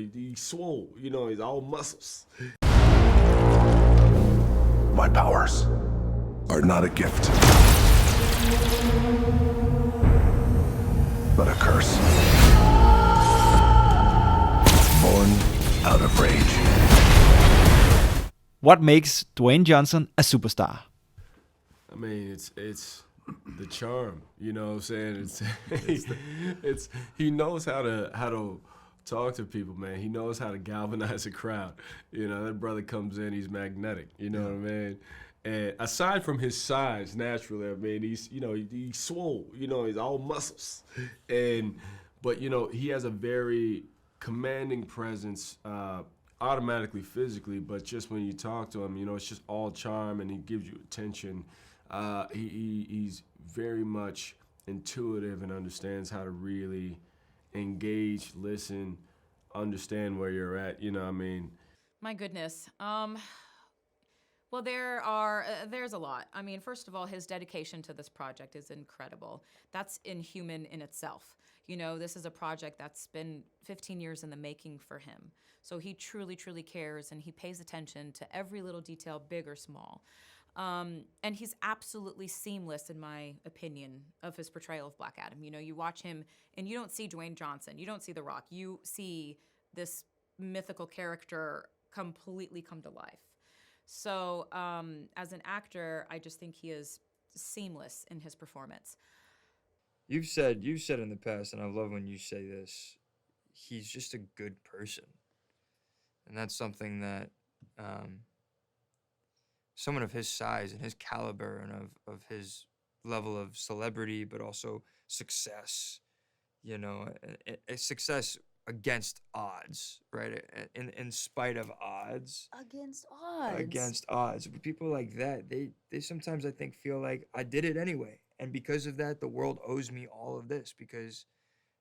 He's swole, you know, he's all muscles. My powers are not a gift, but a curse. Born out of rage. What makes Dwayne Johnson a superstar? I mean, it's the charm, you know what I'm saying? It's he knows how to talk to people, man. He knows how to galvanize a crowd. You know, that brother comes in, he's magnetic, you know what I mean? And aside from his size, naturally, I mean, he's swole, you know, he's all muscles. But, you know, he has a very commanding presence, automatically physically, but just when you talk to him, you know, it's just all charm and he gives you attention. He's very much intuitive and understands how to really engage, listen, understand where you're at, you know what I mean? My goodness. Well, there's a lot. I mean, first of all, his dedication to this project is incredible. That's inhuman in itself. You know, this is a project that's been 15 years in the making for him. So he truly, truly cares, and he pays attention to every little detail, big or small. And he's absolutely seamless, in my opinion, of his portrayal of Black Adam. You know, you watch him, and you don't see Dwayne Johnson. You don't see The Rock. You see this mythical character completely come to life. So as an actor, I just think he is seamless in his performance. You've said in the past, and I love when you say this, he's just a good person. And that's something that someone of his size and his caliber and of his level of celebrity, but also success, you know, a success against odds, right? In spite of odds. Against odds. Against odds. People like that, they sometimes, I think, feel like I did it anyway. And because of that, the world owes me all of this because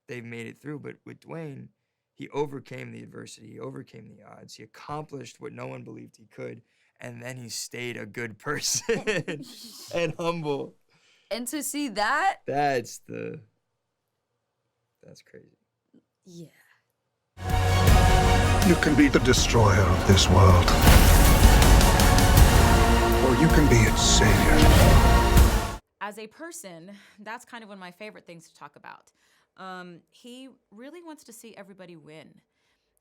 they've made it through. But with Dwayne, he overcame the adversity. He overcame the odds. He accomplished what no one believed he could. And then he stayed a good person and humble. And to see that? That's crazy. Yeah. You can be the destroyer of this world, or you can be its savior. As a person, that's kind of one of my favorite things to talk about. He really wants to see everybody win.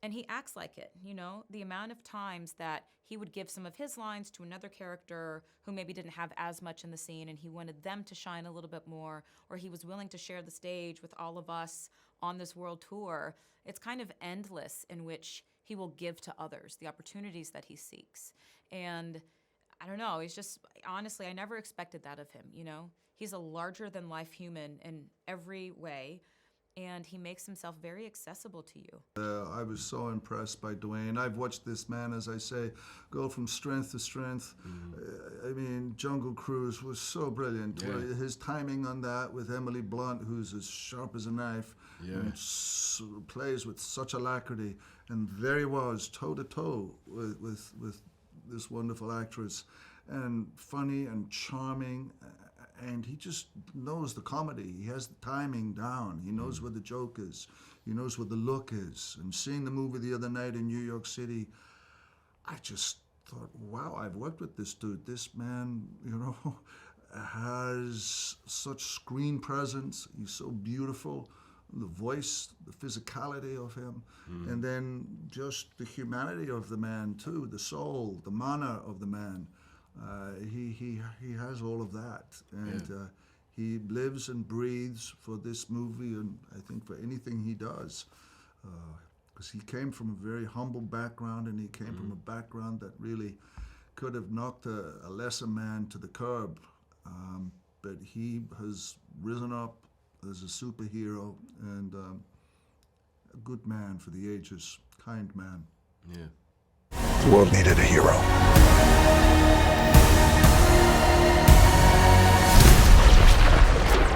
And he acts like it, you know? The amount of times that he would give some of his lines to another character who maybe didn't have as much in the scene and he wanted them to shine a little bit more, or he was willing to share the stage with all of us on this world tour. It's kind of endless in which he will give to others the opportunities that he seeks. And I don't know, he's just, honestly, I never expected that of him, you know? He's a larger-than-life human in every way, and he makes himself very accessible to you. I was so impressed by Dwayne. I've watched this man, as I say, go from strength to strength. I mean, Jungle Cruise was so brilliant. Yeah. His timing on that with Emily Blunt, who's as sharp as a knife, and plays with such alacrity. And there he was, toe-to-toe with this wonderful actress, and funny and charming. And he just knows the comedy. He has the timing down. He knows where the joke is. He knows where the look is. And seeing the movie the other night in New York City, I just thought, wow, I've worked with this dude. This man, you know, has such screen presence. He's so beautiful. The voice, the physicality of him, and then just the humanity of the man too, the soul, the mana of the man. He has all of that, and he lives and breathes for this movie, and I think for anything he does, because he came from a very humble background, and he came from a background that really could have knocked a lesser man to the curb, but he has risen up as a superhero and a good man for the ages, kind man. Yeah. The world needed a hero.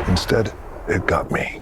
Instead, it got me.